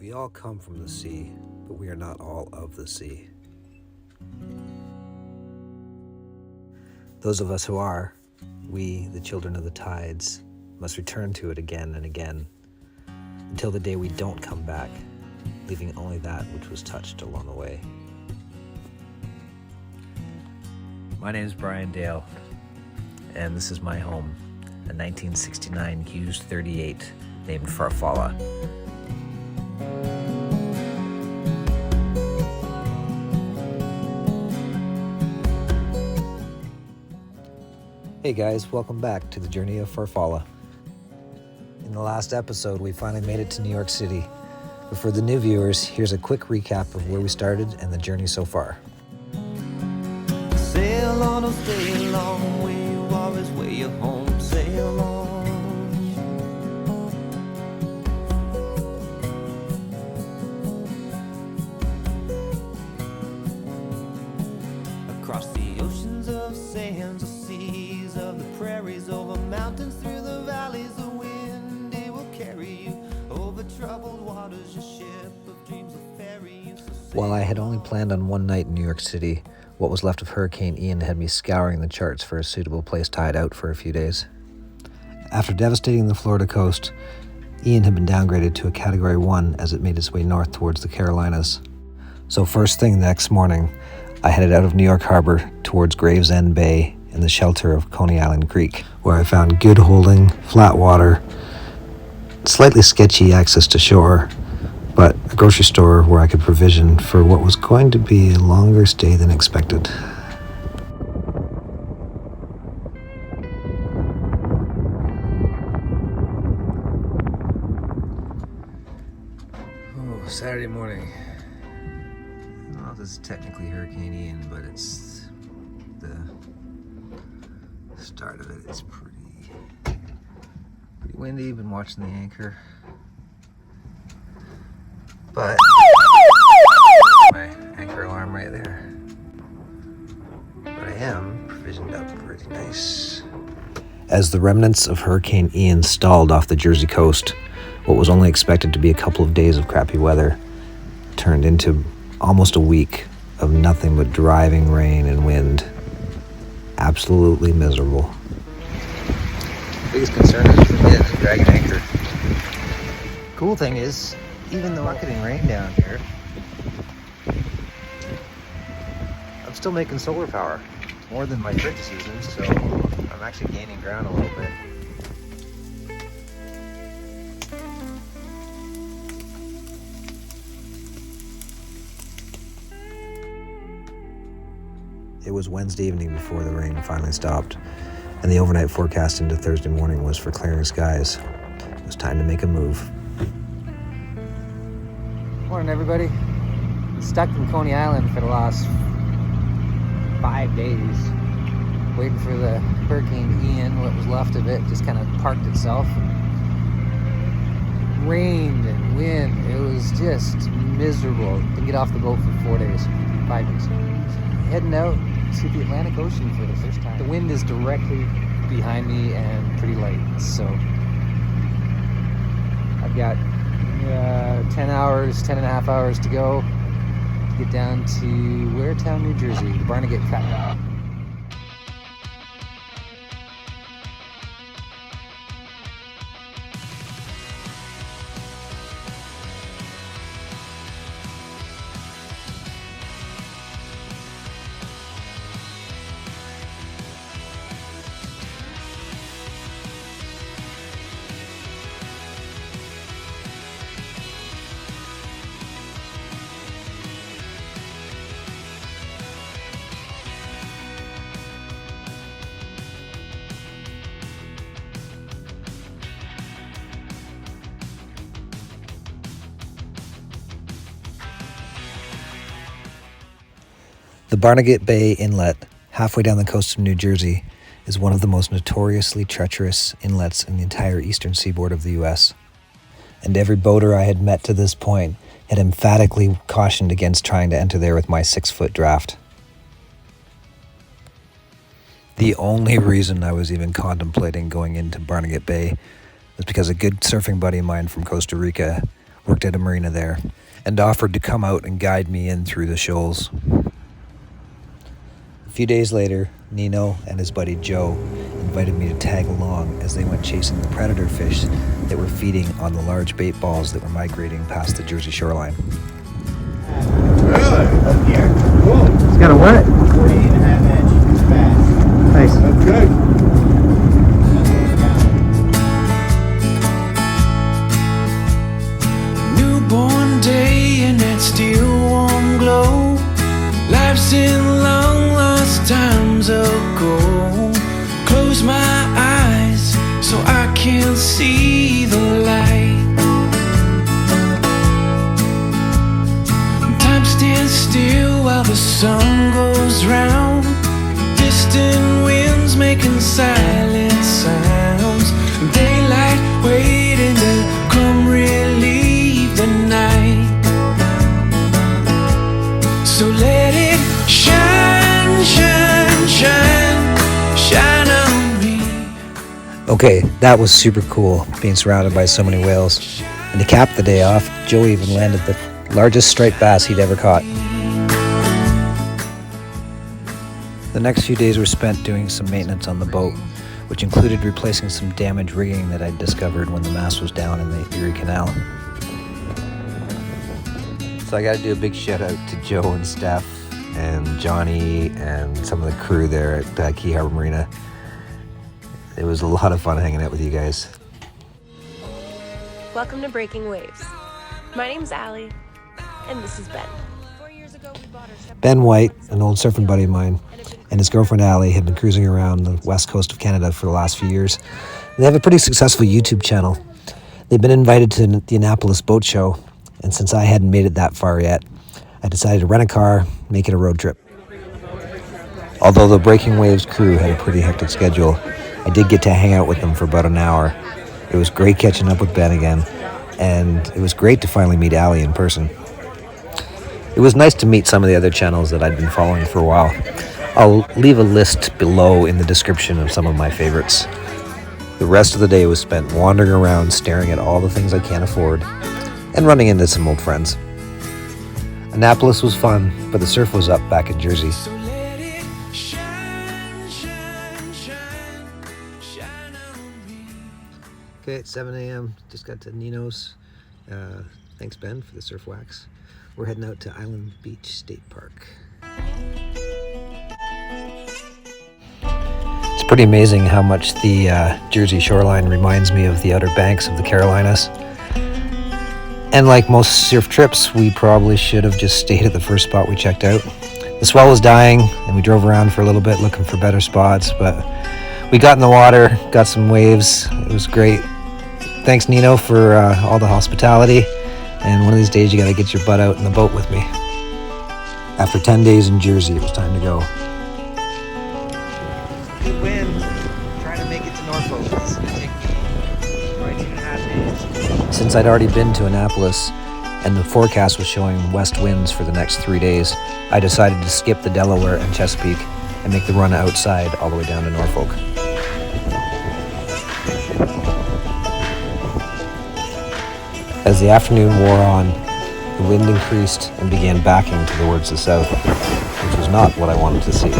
We all come from the sea, but we are not all of the sea. Those of us who are, we, the children of the tides, must return to it again and again, until the day we don't come back, leaving only that which was touched along the way. My name is Brian Dale, and this is my home, a 1969 Hughes 38 named Farfalla. Hey guys, welcome back to the journey of Farfalla. In the last episode, we finally made it to New York City. But for the new viewers, here's a quick recap of where we started and the journey so far. Sail on or stay long, where you are is where you're home. Sail on. Across the oceans of sands or seas, of the prairies, over mountains, through the valleys, the wind, it will carry you over troubled waters. Your ship of dreams will ferry you. While I had only planned on one night in New York City, what was left of Hurricane Ian had me scouring the charts for a suitable place to hide out for a few days. After devastating the Florida coast, Ian had been downgraded to a Category 1 as it made its way north towards the Carolinas. So first thing the next morning, I headed out of New York Harbor towards Gravesend Bay in the shelter of Coney Island Creek, where I found good holding, flat water, slightly sketchy access to shore, but a grocery store where I could provision for what was going to be a longer stay than expected. Oh, Saturday morning. I don't know if this is technically Hurricane Ian, but it's the start of it. It's pretty windy. Been watching the anchor. But my anchor alarm right there. But I am provisioned up pretty nice. As the remnants of Hurricane Ian stalled off the Jersey coast, what was only expected to be a couple of days of crappy weather turned into almost a week of nothing but driving rain and wind. Absolutely miserable. Biggest concern is for me is dragging anchor. Cool thing is, even though I'm getting rain down here, I'm still making solar power. More than my fridge season, so I'm actually gaining ground a little bit. It was Wednesday evening before the rain finally stopped, and the overnight forecast into Thursday morning was for clearing skies. It was time to make a move. Morning, everybody. Been stuck in Coney Island for the last 5 days, waiting for the Hurricane Ian. What was left of it just kind of parked itself. Rained and wind. It was just miserable. Didn't get off the boat for 4 days, 5 days. Heading out to the Atlantic Ocean for the first time. The wind is directly behind me and pretty light, so I've got 10 and a half hours to go to get down to Waretown, New Jersey, the Barnaget Cut. The Barnaget Bay Inlet, halfway down the coast of New Jersey, is one of the most notoriously treacherous inlets in the entire eastern seaboard of the U.S. And every boater I had met to this point had emphatically cautioned against trying to enter there with my 6-foot draft. The only reason I was even contemplating going into Barnaget Bay was because a good surfing buddy of mine from Costa Rica worked at a marina there, and offered to come out and guide me in through the shoals. A few days later, Nino and his buddy Joe invited me to tag along as they went chasing the predator fish that were feeding on the large bait balls that were migrating past the Jersey shoreline. Really? Up here. Cool. It's got a what? 48.5-inch bass. Nice. That's good. Newborn day and that still warm glow. Life's in long lost times ago. Close my eyes so I can see the light. Time stands still while the sun goes round. Distant winds making silent sounds. Daylight waiting to come relieve the night. So let it shine, shine, shine, shine on me. Okay, that was super cool, being surrounded by so many whales. And to cap the day off, Joe even landed the largest striped bass he'd ever caught. The next few days were spent doing some maintenance on the boat, which included replacing some damaged rigging that I'd discovered when the mast was down in the Erie Canal. So I gotta do a big shout out to Joe and Steph and Johnny and some of the crew there at Key Harbor Marina. It was a lot of fun hanging out with you guys. Welcome to Breaking Waves. My name's Allie, and this is Ben. 4 years ago, we bought our Ben White, an old surfing buddy of mine, and his girlfriend Allie had been cruising around the west coast of Canada for the last few years. They have a pretty successful YouTube channel. They've been invited to the Annapolis Boat Show, and since I hadn't made it that far yet, I decided to rent a car, make it a road trip. Although the Breaking Waves crew had a pretty hectic schedule, I did get to hang out with them for about an hour. It was great catching up with Ben again, and it was great to finally meet Allie in person. It was nice to meet some of the other channels that I'd been following for a while. I'll leave a list below in the description of some of my favorites. The rest of the day was spent wandering around, staring at all the things I can't afford, and running into some old friends. Annapolis was fun, but the surf was up back in Jersey. So let it shine, shine, shine, shine on me. Okay, it's 7 a.m. Just got to Nino's. Thanks, Ben, for the surf wax. We're heading out to Island Beach State Park. It's pretty amazing how much the Jersey shoreline reminds me of the Outer Banks of the Carolinas. And like most surf trips, we probably should have just stayed at the first spot we checked out. The swell was dying, and we drove around for a little bit looking for better spots, but we got in the water, got some waves. It was great. Thanks, Nino, for all the hospitality. And one of these days, you gotta get your butt out in the boat with me. After 10 days in Jersey, it was time to go. Good wind. Trying to make it to Norfolk. This is gonna take me probably 2.5 days. Since I'd already been to Annapolis, and the forecast was showing west winds for the next 3 days, I decided to skip the Delaware and Chesapeake and make the run outside all the way down to Norfolk. As the afternoon wore on, the wind increased and began backing towards the south, which was not what I wanted to see.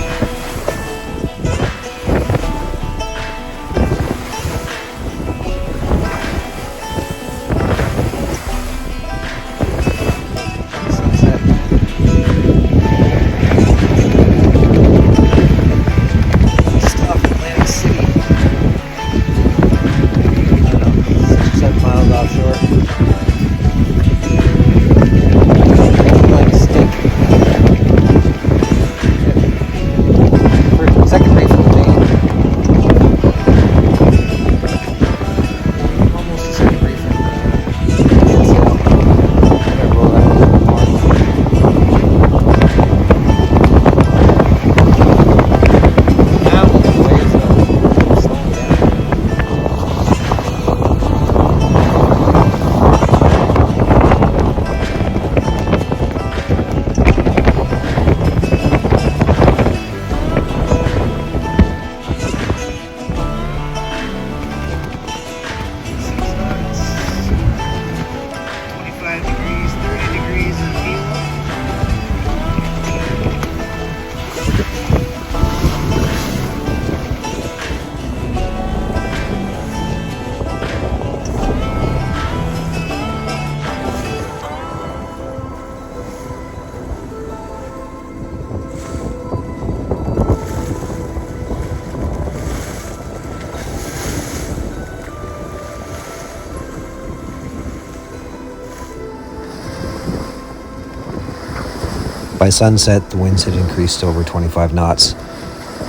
By sunset, the winds had increased to over 25 knots,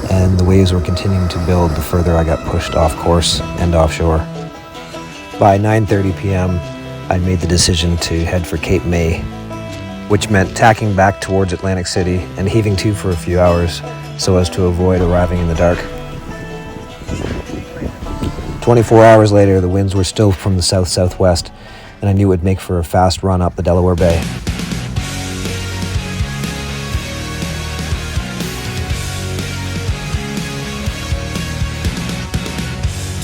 and the waves were continuing to build the further I got pushed off course and offshore. By 9:30 p.m., I made the decision to head for Cape May, which meant tacking back towards Atlantic City and heaving to for a few hours so as to avoid arriving in the dark. 24 hours later, the winds were still from the south-southwest, and I knew it would make for a fast run up the Delaware Bay.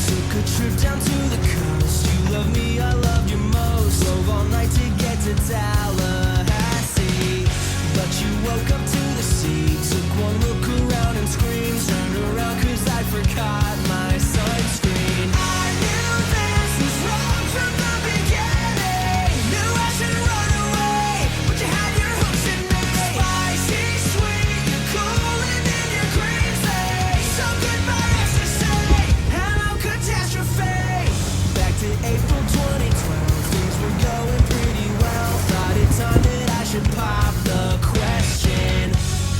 Took a trip down to the coast. You love me, I loved you most. Drove all night to get to Tallahassee, but you woke up to the sea. Took one look around and screamed. Turned around 'cause I forgot my sunscreen. I knew this was wrong from the beginning. Knew I should run away, but you had your hooks in me. Spicy, sweet, you're cool and then you're crazy. So goodbye ecstasy, hello catastrophe. Back to April 2012, things were going pretty well. Thought it time that I should pop the question,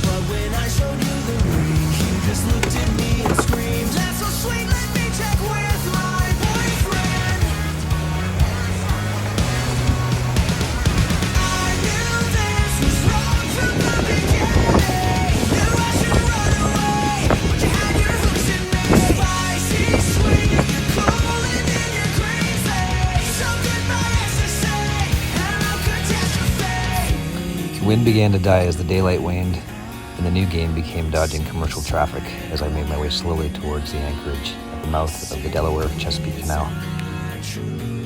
but when I showed you the ring, you just looked at me and screamed, "That's so sweet, let me check with my boyfriend." I knew this was wrong from the beginning. Knew I should run away, but you had your hooks in me. Spicy, sweet, you're cool and then you're crazy. So goodbye ecstasy, hello catastrophe. Wind began to die as the daylight waned, and the new game became dodging commercial traffic as I made my way slowly towards the anchorage at the mouth of the Delaware Chesapeake Canal. True.